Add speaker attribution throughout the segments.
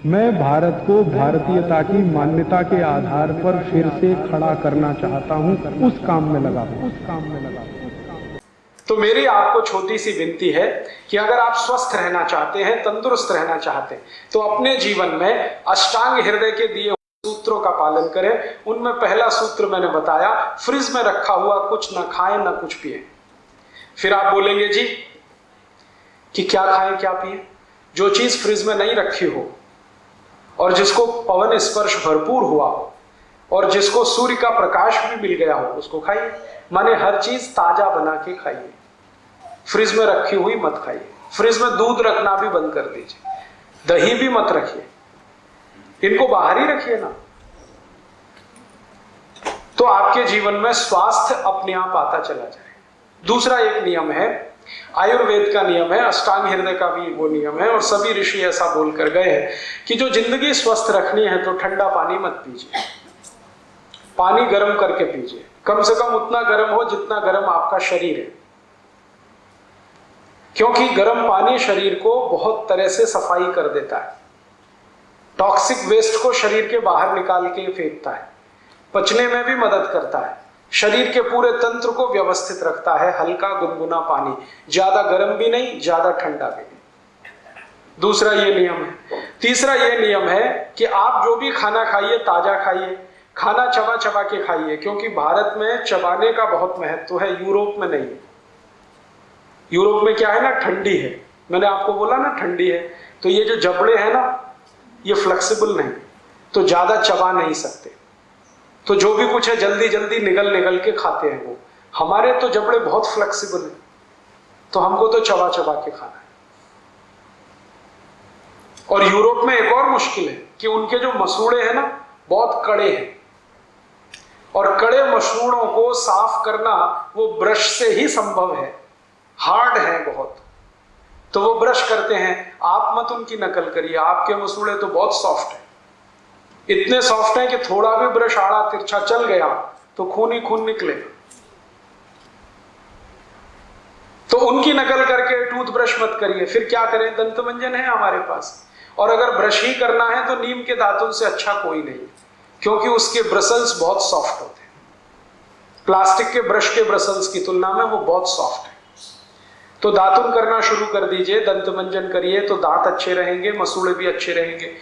Speaker 1: मैं भारत को भारतीयता की मान्यता के आधार पर फिर से खड़ा करना चाहता हूं, उस काम में लगा हूं।
Speaker 2: तो मेरी आपको छोटी सी विनती है कि अगर आप स्वस्थ रहना चाहते हैं, तंदुरुस्त रहना चाहते हैं, तो अपने जीवन में अष्टांग हृदय के दिए सूत्रों का पालन करें। उनमें पहला सूत्र मैंने बताया, फ्रिज में रखा हुआ कुछ ना खाएं ना कुछ पिए। फिर आप बोलेंगे जी कि क्या खाएं क्या पिए? जो चीज फ्रिज में नहीं रखी हो और जिसको पवन स्पर्श भरपूर हुआ हो और जिसको सूर्य का प्रकाश भी मिल गया हो उसको खाइए। माने हर चीज ताजा बना के खाइए, फ्रिज में रखी हुई मत खाइए। फ्रिज में दूध रखना भी बंद कर दीजिए, दही भी मत रखिए, इनको बाहर ही रखिए ना। तो आपके जीवन में स्वास्थ्य अपने आप आता चला जाए। दूसरा एक नियम है, आयुर्वेद का नियम है, अष्टांग हृदय का भी वो नियम है, और सभी ऋषि ऐसा बोलकर गए हैं कि जो जिंदगी स्वस्थ रखनी है तो ठंडा पानी मत पीजिए, पानी गर्म करके पीजिए। कम से कम उतना गर्म हो जितना गर्म आपका शरीर है, क्योंकि गर्म पानी शरीर को बहुत तरह से सफाई कर देता है, टॉक्सिक वेस्ट को शरीर के बाहर निकाल के फेंकता है, पचने में भी मदद करता है, शरीर के पूरे तंत्र को व्यवस्थित रखता है। हल्का गुनगुना पानी, ज्यादा गर्म भी नहीं, ज्यादा ठंडा भी नहीं। दूसरा ये नियम है। तीसरा ये नियम है कि आप जो भी खाना खाइए ताजा खाइए, खाना चबा चबा के खाइए, क्योंकि भारत में चबाने का बहुत महत्व है, यूरोप में नहीं है। यूरोप में क्या है ना, ठंडी है, मैंने आपको बोला ना ठंडी है, तो ये जो जबड़े हैं ना ये फ्लेक्सिबल नहीं, तो ज्यादा चबा नहीं सकते, तो जो भी कुछ है जल्दी जल्दी निगल निगल के खाते हैं वो। हमारे तो जबड़े बहुत फ्लेक्सिबल है, तो हमको तो चबा चबा के खाना है। और यूरोप में एक और मुश्किल है कि उनके जो मसूड़े हैं ना बहुत कड़े हैं, और कड़े मसूड़ों को साफ करना वो ब्रश से ही संभव है, हार्ड है बहुत, तो वो ब्रश करते हैं। आप मत उनकी नकल करिए, आपके मसूड़े तो बहुत सॉफ्ट है, इतने सॉफ्ट हैं कि थोड़ा भी ब्रश आड़ा तिरछा चल गया तो खून ही खून निकलेगा। तो उनकी नकल करके टूथब्रश मत करिए। फिर क्या करें, दंतमंजन है हमारे पास, और अगर ब्रश ही करना है तो नीम के दातुन से अच्छा कोई नहीं, क्योंकि उसके ब्रसल्स बहुत सॉफ्ट होते हैं, प्लास्टिक के ब्रश के ब्रसल्स की तुलना में वो बहुत सॉफ्ट है। तो दातुन करना शुरू कर दीजिए, दंतमंजन करिए तो दांत अच्छे रहेंगे, मसूड़े भी अच्छे रहेंगे।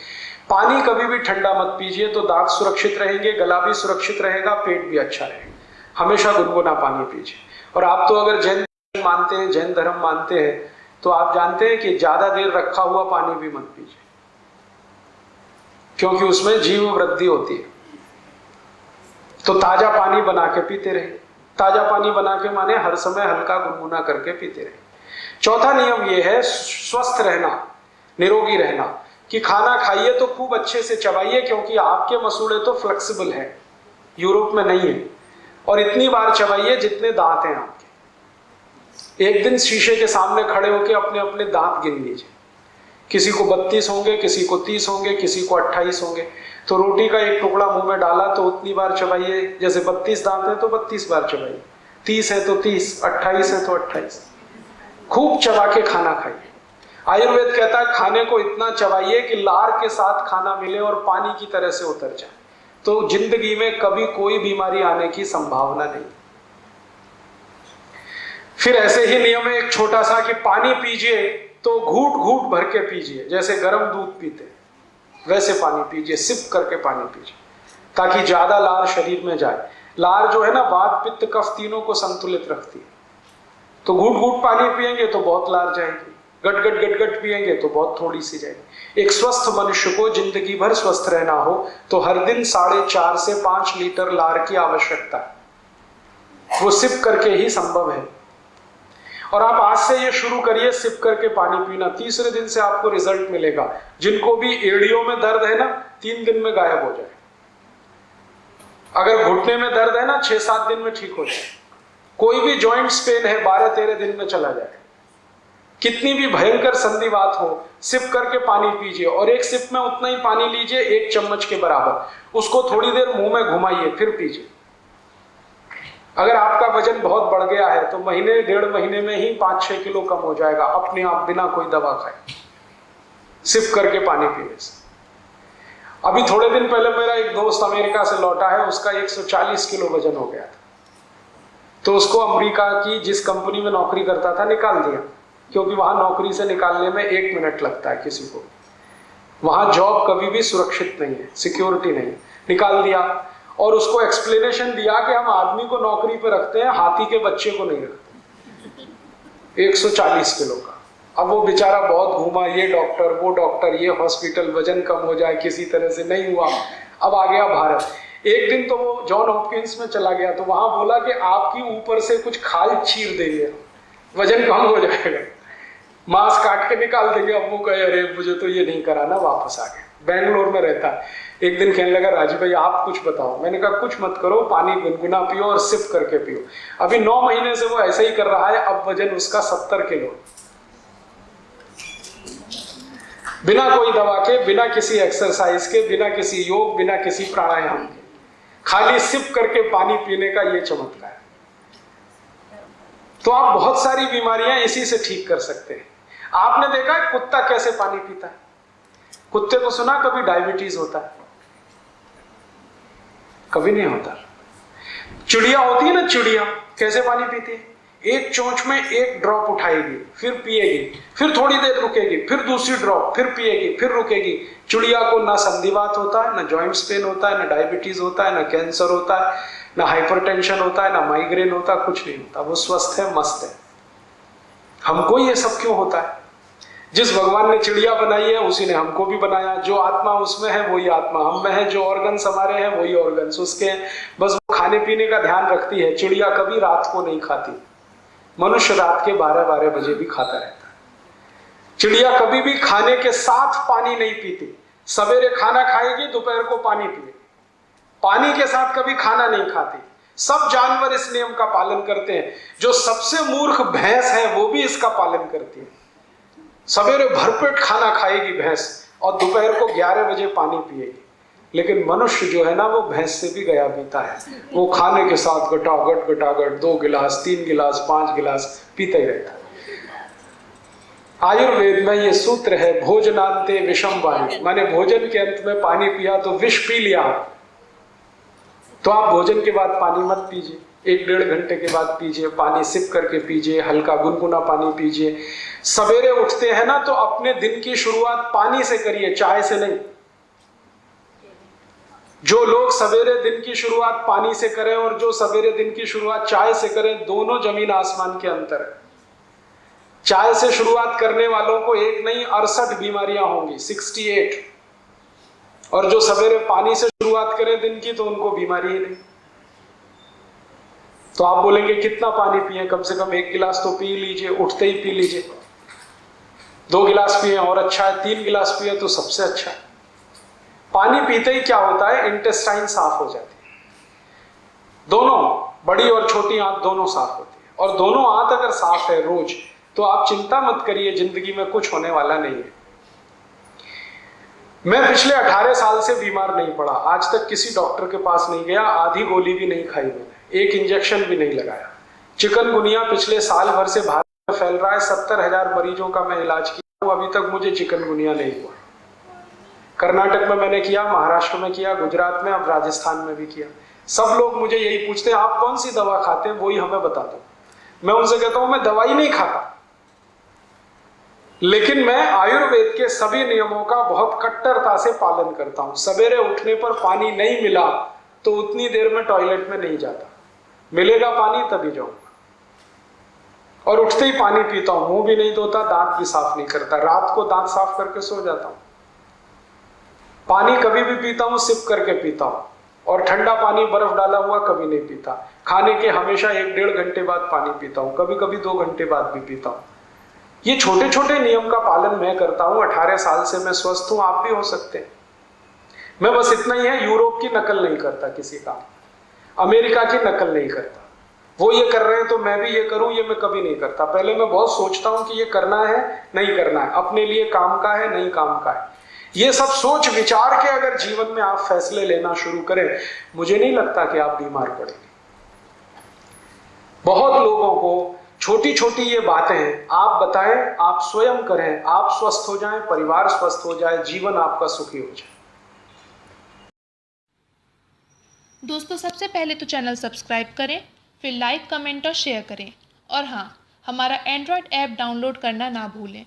Speaker 2: पानी कभी भी ठंडा मत पीजिए, तो दांत सुरक्षित रहेंगे, गला भी सुरक्षित रहेगा, पेट भी अच्छा रहेगा। हमेशा गुनगुना पानी पीजिए। और आप तो अगर जैन मानते हैं, जैन धर्म मानते हैं, तो आप जानते हैं कि ज्यादा देर रखा हुआ पानी भी मत पीजिए, क्योंकि उसमें जीव वृद्धि होती है। तो ताजा पानी बना के पीते रहे। ताजा पानी बना के माने हर समय हल्का गुनगुना करके पीते रहे। चौथा नियम यह है स्वस्थ रहना, निरोगी रहना, कि खाना खाइए तो खूब अच्छे से चबाइए, क्योंकि आपके मसूड़े तो फ्लेक्सिबल है, यूरोप में नहीं है, और इतनी बार चबाइए जितने दांत हैं आपके। एक दिन शीशे के सामने खड़े होकर अपने अपने दांत गिन लीजिए, किसी को 32 होंगे, किसी को 30 होंगे, किसी को 28 होंगे। तो रोटी का एक टुकड़ा मुंह में डाला तो उतनी बार चबाइए, जैसे 32 दांत है तो 32 बार चबाइए, 30 है तो 30, 28 है तो 28, खूब चबा के खाना खाइए। आयुर्वेद कहता है खाने को इतना चबाइए कि लार के साथ खाना मिले और पानी की तरह से उतर जाए, तो जिंदगी में कभी कोई बीमारी आने की संभावना नहीं। फिर ऐसे ही नियम है एक छोटा सा, कि पानी पीजिए तो घूट घूट भर के पीजिए, जैसे गर्म दूध पीते वैसे पानी पीजिए, सिप करके पानी पीजिए, ताकि ज्यादा लार शरीर में जाए। लार जो है ना वात पित्त कफ तीनों को संतुलित रखती है। तो घूट घूट पानी पिएंगे तो बहुत लार जाएगी, गट गट गट गट पिएंगे तो बहुत थोड़ी सी जाएगी। एक स्वस्थ मनुष्य को जिंदगी भर स्वस्थ रहना हो तो हर दिन 4.5 से 5 लीटर लार की आवश्यकता है, वो सिप करके ही संभव है। और आप आज से ये शुरू करिए सिप करके पानी पीना, तीसरे दिन से आपको रिजल्ट मिलेगा। जिनको भी एड़ियों में दर्द है ना 3 दिन में गायब हो जाए, अगर घुटने में दर्द है ना 6-7 दिन में ठीक हो जाए, कोई भी जॉइंट्स पेन है 12-13 दिन में चला जाए। कितनी भी भयंकर संधिवात हो, सिप करके पानी पीजिए, और एक सिप में उतना ही पानी लीजिए 1 चम्मच के बराबर, उसको थोड़ी देर मुंह में घुमाइए फिर पीजिए। अगर आपका वजन बहुत बढ़ गया है तो महीने 1.5 महीने में ही 5-6 किलो कम हो जाएगा अपने आप, बिना कोई दवा खाए, सिप करके पानी पीने से। अभी थोड़े दिन पहले मेरा एक दोस्त अमेरिका से लौटा है, उसका 140 किलो वजन हो गया था। तो उसको अमेरिका की जिस कंपनी में नौकरी करता था निकाल दिया, क्योंकि वहां नौकरी से निकालने में 1 मिनट लगता है किसी को। वहां जॉब कभी भी सुरक्षित नहीं है, सिक्योरिटी नहीं, निकाल दिया। और उसको एक्सप्लेनेशन दिया कि हम आदमी को नौकरी पे रखते हैं, हाथी के बच्चे को नहीं रखते। 140 किलो का। अब वो बेचारा बहुत घूमा, ये डॉक्टर वो डॉक्टर, ये हॉस्पिटल, वजन कम हो जाए, किसी तरह से नहीं हुआ। अब आ गया भारत। एक दिन तो वो जॉन हॉपकिंस में चला गया, तो वहां बोला कि आपकी ऊपर से कुछ खाल चीर देंगे, वजन कम हो जाएगा, मांस काट के निकाल देंगे। अब वो कहे अरे मुझे तो ये नहीं कराना, वापस आ गए। बेंगलोर में रहता है। एक दिन कहने लगा राजू भाई आप कुछ बताओ। मैंने कहा कुछ मत करो, पानी गुनगुना पियो और सिप करके पियो। अभी 9 महीने से वो ऐसा ही कर रहा है। अब वजन उसका 70 किलो, बिना कोई दवा के, बिना किसी एक्सरसाइज के, बिना किसी योग, बिना किसी प्राणायाम के, खाली सिप करके पानी पीने का ये चमत्कार है। तो आप बहुत सारी बीमारियां इसी से ठीक कर सकते हैं। आपने देखा है कुत्ता कैसे पानी पीता है? कुत्ते को सुना कभी डायबिटीज होता है? कभी नहीं होता। चिड़िया होती है ना, चिड़िया कैसे पानी पीती है? एक चोंच में 1 ड्रॉप उठाएगी, फिर पिएगी, फिर थोड़ी देर रुकेगी, फिर दूसरी ड्रॉप, फिर पिएगी, फिर रुकेगी। चिड़िया को ना संधिवात होता है, ना जॉइंट्स पेन होता है, ना डायबिटीज होता है, ना कैंसर होता है, ना हाइपरटेंशन होता है, ना माइग्रेन होता है, कुछ नहीं होता। वो स्वस्थ है, मस्त है। हमको ये सब क्यों होता है? जिस भगवान ने चिड़िया बनाई है उसी ने हमको भी बनाया। जो आत्मा उसमें है वही आत्मा हम में है, जो ऑर्गन्स हमारे हैं वही ऑर्गन्स उसके हैं। बस वो खाने पीने का ध्यान रखती है। चिड़िया कभी रात को नहीं खाती, मनुष्य रात के 12-12 बजे भी खाता रहता है। चिड़िया कभी भी खाने के साथ पानी नहीं पीती। सवेरे खाना खाएगी, दोपहर को पानी पिएगी, पानी के साथ कभी खाना नहीं खाती। सब जानवर इस नियम का पालन करते हैं। जो सबसे मूर्ख भैंस है वो भी इसका पालन करती है। सवेरे भरपेट खाना खाएगी भैंस और दोपहर को 11 बजे पानी पिएगी। लेकिन मनुष्य जो है ना, वो भैंस से भी गया बीता है। वो खाने के साथ गटागट 2 गिलास, 3 गिलास, 5 गिलास पीते ही रहता है। आयुर्वेद में ये सूत्र है, भोजनांते विषम वायु, माने भोजन के अंत में पानी पिया तो विष पी लिया। तो आप भोजन के बाद पानी मत पीजिए, 1-1.5 घंटे के बाद पीजिए, पानी सिप करके पीजिए, हल्का गुनगुना पानी पीजिए। सवेरे उठते हैं ना तो अपने दिन की शुरुआत पानी से करिए, चाय से नहीं। जो लोग सवेरे दिन की शुरुआत पानी से करें और जो सवेरे दिन की शुरुआत चाय से करें, दोनों जमीन आसमान के अंतर है। चाय से शुरुआत करने वालों को एक नहीं 68 बीमारियां होंगी, 68। और जो सवेरे पानी से शुरुआत करें दिन की तो उनको बीमारी ही नहीं। तो आप बोलेंगे कितना पानी पिए? कम से कम 1 गिलास तो पी लीजिए, उठते ही पी लीजिए। 2 गिलास पिए और अच्छा है, 3 गिलास पिए तो सबसे अच्छा है। पानी पीते ही क्या होता है, इंटेस्टाइन साफ हो जाती है। दोनों बड़ी और छोटी आंत दोनों साफ होती है। और दोनों आंत अगर साफ है रोज, तो आप चिंता मत करिए, जिंदगी में कुछ होने वाला नहीं है। मैं पिछले 18 साल से बीमार नहीं पड़ा, आज तक किसी डॉक्टर के पास नहीं गया, आधी गोली भी नहीं खाई मैंने, 1 इंजेक्शन भी नहीं लगाया। चिकनगुनिया पिछले साल भर से भारत में फैल रहा है, 70,000 मरीजों का मैं इलाज किया हूं, अभी तक मुझे चिकनगुनिया नहीं हुआ। कर्नाटक में मैंने किया, महाराष्ट्र में किया, गुजरात में, अब राजस्थान में भी किया। सब लोग मुझे यही पूछते हैं आप कौन सी दवा खाते हैं, वही हमें बता दो। मैं उनसे कहता हूं मैं दवाई नहीं खाता, लेकिन मैं आयुर्वेद के सभी नियमों का बहुत कट्टरता से पालन करता हूं। सवेरे उठने पर पानी नहीं मिला तो उतनी देर में टॉयलेट में नहीं जाता, मिलेगा पानी तभी जाऊंगा। और उठते ही पानी पीता हूं, मुंह भी नहीं धोता, दांत भी साफ नहीं करता, रात को दांत साफ करके सो जाता हूं। पानी कभी भी पीता हूं सिप करके पीता हूं, और ठंडा पानी बर्फ डाला हुआ कभी नहीं पीता। खाने के हमेशा 1-1.5 घंटे बाद पानी पीता हूं, कभी कभी 2 घंटे बाद भी पीता हूं। ये छोटे छोटे नियम का पालन मैं करता हूं, 18 साल से मैं स्वस्थ हूं, आप भी हो सकते हैं। मैं बस इतना ही है, यूरोप की नकल नहीं करता किसी का, अमेरिका की नकल नहीं करता। वो ये कर रहे हैं तो मैं भी ये करूं, ये मैं कभी नहीं करता। पहले मैं बहुत सोचता हूं कि ये करना है नहीं करना है, अपने लिए काम का है नहीं काम का है। ये सब सोच विचार के अगर जीवन में आप फैसले लेना शुरू करें, मुझे नहीं लगता कि आप बीमार पड़ेंगे। बहुत लोगों को छोटी छोटी ये बातें आप बताएं, आप स्वयं करें, आप स्वस्थ हो जाएं, परिवार स्वस्थ हो जाए, जीवन आपका सुखी हो जाए।
Speaker 3: दोस्तों सबसे पहले तो चैनल सब्सक्राइब करें, फिर लाइक, कमेंट और शेयर करें। और हाँ, हमारा एंड्रॉयड ऐप डाउनलोड करना ना भूलें।